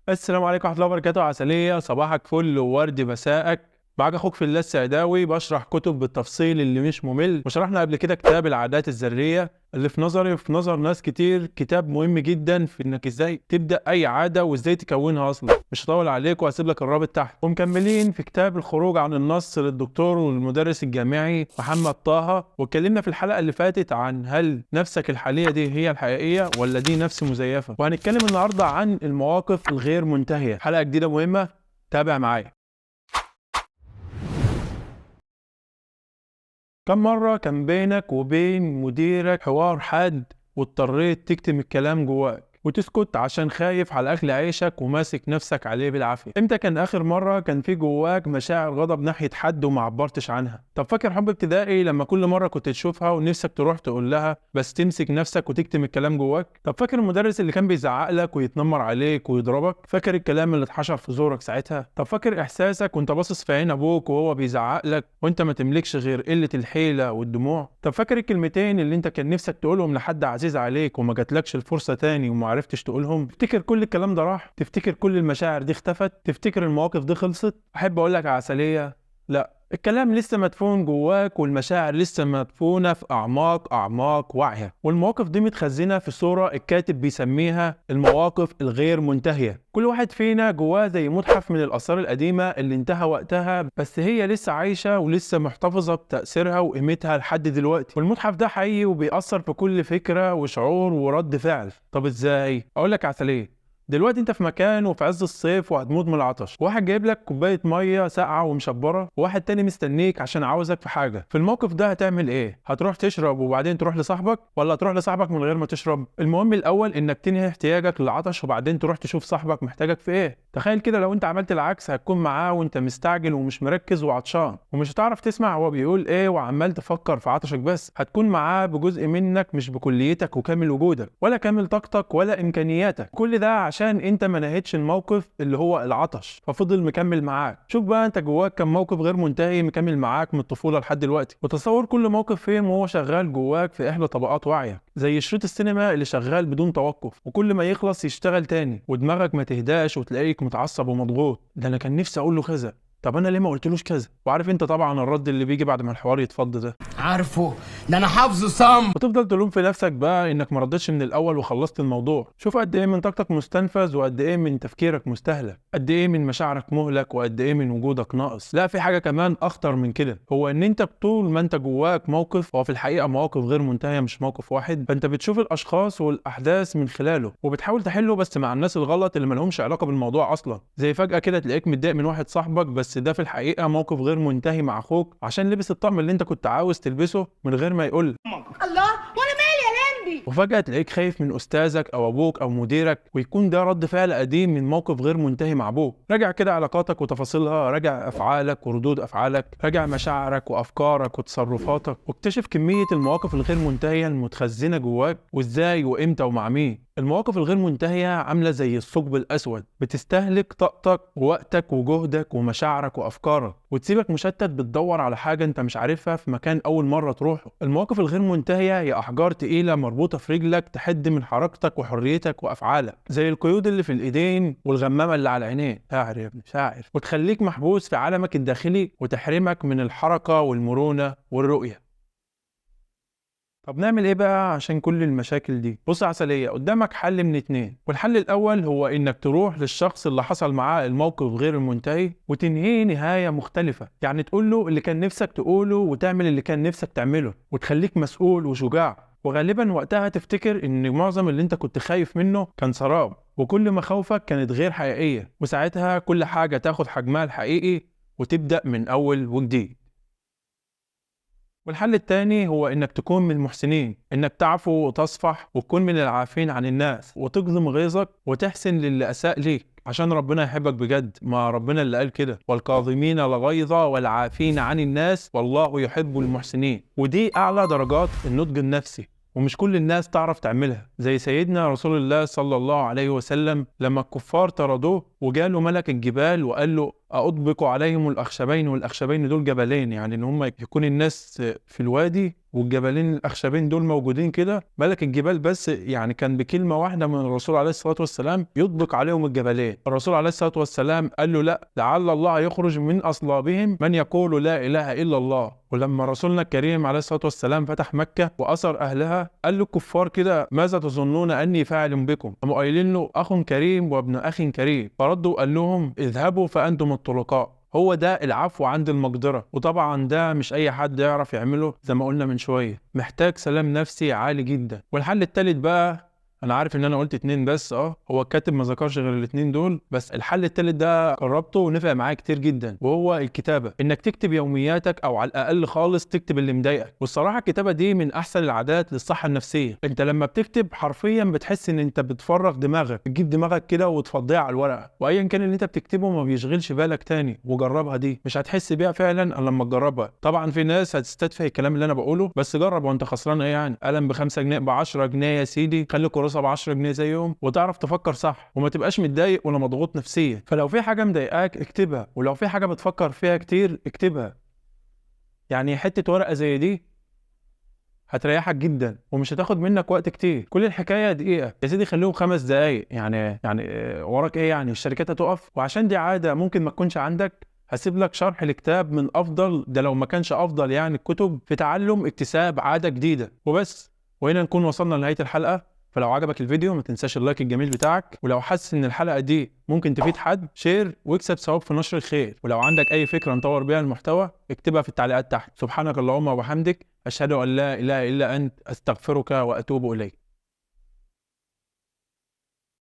السلام عليكم ورحمة الله وبركاته. عسلية صباحك فل وورد مساءك. معاك اخوك في الله السعداوي بشرح كتب بالتفصيل اللي مش ممل. وشرحنا قبل كده كتاب العادات الذرية اللي في نظري وفي نظر ناس كتير كتاب مهم جدا في انك ازاي تبدأ اي عادة وازاي تكونها اصلا. مش هطول عليك وهسيب لك الرابط تحت. ومكملين في كتاب الخروج عن النص للدكتور والمدرس الجامعي محمد طه. واتكلمنا في الحلقة اللي فاتت عن هل نفسك الحالية دي هي الحقيقية ولا دي نفس مزيفة. وهنتكلم النهاردة عن المواقف الغير منتهية. حلقة جديدة مهمة، تابع معايا. كم مرة كان بينك وبين مديرك حوار حاد واضطريت تكتم الكلام جواك وتسكت عشان خايف على أكل عيشك وماسك نفسك عليه بالعافية؟ امتى كان آخر مرة كان في جواك مشاعر غضب ناحية حد وما عبرتش عنها؟ طب فاكر حب ابتدائي لما كل مرة كنت تشوفها ونفسك تروح تقول لها بس تمسك نفسك وتكتم الكلام جواك؟ طب فاكر المدرس اللي كان بيزعق لك ويتنمر عليك ويضربك؟ فاكر الكلام اللي اتحشر في زورك ساعتها؟ طب فاكر إحساسك وانت باصص في عين أبوك وهو بيزعق لك وانت ما تملكش غير قلة الحيلة والدموع؟ طب فاكر الكلمتين اللي انت كان نفسك تقولهم لحد عزيز عليك وما جاتلكش الفرصة تاني وما عرفتش تقولهم؟ تفتكر كل الكلام ده راح؟ تفتكر كل المشاعر دي اختفت؟ تفتكر المواقف دي خلصت؟ احب اقول لك يا عسلية، لا، الكلام لسه مدفون جواك والمشاعر لسه مدفونة في أعماق وعيها، والمواقف دي متخزنة في صورة الكاتب بيسميها المواقف الغير منتهية. كل واحد فينا جواه زي متحف من الآثار القديمة اللي انتهى وقتها، بس هي لسه عايشة ولسه محتفظة بتأثيرها وقيمتها لحد دلوقتي. والمتحف ده حقيقي وبيأثر في كل فكرة وشعور ورد فعل. طب ازاي؟ أقول لك عسلية. دلوقتي انت في مكان وفي عز الصيف وهتموت من العطش، واحد جايب لك كوبايه ميه ساقعه ومشبره، وواحد تاني مستنيك عشان عاوزك في حاجه. في الموقف ده هتعمل ايه؟ هتروح تشرب وبعدين تروح لصاحبك، ولا هتروح لصاحبك من غير ما تشرب؟ المهم الاول انك تنهي احتياجك للعطش وبعدين تروح تشوف صاحبك محتاجك في ايه. تخيل كده لو انت عملت العكس، هتكون معاه وانت مستعجل ومش مركز وعطشان ومش هتعرف تسمع هو بيقول ايه وعمال تفكر في عطشك بس. هتكون معاه بجزء منك مش بكليتك وكامل وجودك ولا كامل طاقتك ولا امكانياتك. كل ده عشان انت ما نهيتش الموقف اللي هو العطش ففضل مكمل معاك. شوف بقى انت جواك كم موقف غير منتهي مكمل معاك من الطفوله لحد دلوقتي، وتصور كل موقف فيهم وهو شغال جواك في احدى طبقات وعيك، زي شريط السينما اللي شغال بدون توقف وكل ما يخلص يشتغل تاني ودماغك ما تهداش وتلاقيك متعصب ومضغوط. ده انا كان نفسي اقول له كذا، طب انا ليه ما قلتلوش كذا؟ وعارف انت طبعا الرد اللي بيجي بعد ما الحوار يتفض ده. عارفه، ده انا حافظه صم. وتفضل تلوم في نفسك بقى انك ما ردتش من الاول وخلصت الموضوع. شوف قد ايه من طاقتك مستنفذ وقد ايه من تفكيرك مستهلك، قد ايه من مشاعرك مهلك وقد ايه من وجودك ناقص. لا، في حاجه كمان اخطر من كده، هو ان انت طول ما انت جواك موقف هو في الحقيقه مواقف غير منتهيه مش موقف واحد، فانت بتشوف الاشخاص والاحداث من خلاله وبتحاول تحله بس مع الناس الغلط اللي ما لهمش علاقه بالموضوع اصلا. زي فجاه كده تلاقيك متضايق من واحد صاحبك بس ده في الحقيقه موقف غير منتهي مع اخوك عشان لبس الطقم اللي انت كنت عاوز تلبسه من غير ما يقول. الله، وانا مالي يا لمبي؟ وفجأة تلاقيك خايف من أستاذك أو أبوك أو مديرك ويكون ده رد فعل قديم من موقف غير منتهي مع أبوك. راجع كده علاقاتك وتفاصيلها، راجع أفعالك وردود أفعالك، راجع مشاعرك وأفكارك وتصرفاتك، واكتشف كمية المواقف الغير منتهية المتخزنة جواك وإزاي وإمتى ومع مين. المواقف الغير منتهية عاملة زي الثقب الأسود، بتستهلك طاقتك ووقتك وجهدك ومشاعرك وأفكارك وتسيبك مشتت بتدور على حاجة أنت مش عارفها في مكان أول مرة تروحه. المواقف الغير منتهية هي أحجار تقيلة مربوطة في رجلك تحد من حركتك وحريتك وأفعالك، زي القيود اللي في الإيدين والغمامة اللي على العينين. شاعر يا ابني شاعر، وتخليك محبوس في عالمك الداخلي وتحرمك من الحركة والمرونة والرؤية. طب نعمل ايه بقى عشان كل المشاكل دي؟ بص يا عسلية، قدامك حل من اتنين، والحل الاول هو انك تروح للشخص اللي حصل معاه الموقف غير المنتهي وتنهيه نهاية مختلفة. يعني تقول له اللي كان نفسك تقوله وتعمل اللي كان نفسك تعمله وتخليك مسؤول وشجاع. وغالبا وقتها تفتكر ان معظم اللي انت كنت خايف منه كان سراب وكل مخاوفك كانت غير حقيقية، وساعتها كل حاجة تاخد حجمها الحقيقي وتبدأ من اول وجديد. والحل التاني هو انك تكون من المحسنين، انك تعفو وتصفح وتكون من العافين عن الناس وتكظم غيظك وتحسن للي اساء ليك عشان ربنا يحبك بجد. ما ربنا اللي قال كده، والكاظمين الغيظ والعافين عن الناس والله يحب المحسنين. ودي اعلى درجات النضج النفسي ومش كل الناس تعرف تعملها. زي سيدنا رسول الله صلى الله عليه وسلم لما الكفار طردوه وجاله ملك الجبال وقال له أطبق عليهم الأخشبين، والأخشبين دول جبلين، يعني إن هم يكون الناس في الوادي والجبلين الأخشبين دول موجودين كده، ملك الجبال بس يعني كان بكلمة واحدة من الرسول عليه الصلاة والسلام يطبق عليهم الجبلين. الرسول عليه الصلاة والسلام قال له لا، لعل الله يخرج من أصلابهم من يقول لا إله إلا الله. ولما رسولنا الكريم عليه الصلاة والسلام فتح مكة وأسر أهلها، قال له الكفار كده ماذا تظنون أني فاعل بكم؟ قاموا قايلين له أخ كريم وابن أخ كريم، فردوا قال لهم اذهبوا فأنتم الطلقاء. هو ده العفو عند المقدرة، وطبعا ده مش أي حد يعرف يعمله زي ما قلنا من شوية، محتاج سلام نفسي عالي جدا. والحل التالت بقى، انا عارف ان انا قلت 2 بس، هو الكاتب ما ذكرش غير ال2 دول بس. الحل التالت ده جربته ونفع معايا كتير جدا، وهو الكتابة. انك تكتب يومياتك او على الاقل خالص تكتب اللي مضايقك. والصراحة الكتابة دي من احسن العادات للصحة النفسية. انت لما بتكتب حرفيا بتحس ان انت بتفرغ دماغك، بتجيب دماغك كده وتفضيها على الورقة، وايا كان اللي انت بتكتبه ما بيشغلش بالك تاني. وجربها دي، مش هتحس بيها فعلا الا لما تجربها. طبعا في ناس هتستدفع الكلام اللي انا بقوله، بس جرب وانت خسران ايه يعني؟ قلم ب5 جنيه ب10 جنيه يا سيدي، خلي كراسة ب10 جنيه زيهم، وتعرف تفكر صح وما تبقاش متضايق ولا مضغوط نفسيا. فلو في حاجة مضايقاك اكتبها، ولو في حاجة بتفكر فيها كتير اكتبها. يعني حتة ورقة زي دي هتريحك جدا ومش هتاخد منك وقت كتير. كل الحكاية دقيقة يا سيدي، خليهم 5 دقايق. يعني وراك ايه يعني؟ الشركات هتقف؟ وعشان دي عادة ممكن ما تكونش عندك، هسيب لك شرح لكتاب من افضل، ده لو ما كانش افضل يعني، الكتب في تعلم اكتساب عادة جديدة وبس. وهنا نكون وصلنا لنهاية الحلقة. فلو عجبك الفيديو ما تنساش اللايك الجميل بتاعك، ولو حاسس ان الحلقة دي ممكن تفيد حد شير واكسب ثواب في نشر الخير. ولو عندك اي فكرة نطور بيها المحتوى اكتبها في التعليقات تحت. سبحانك اللهم وبحمدك، اشهد ان لا اله الا انت، استغفرك واتوب اليك.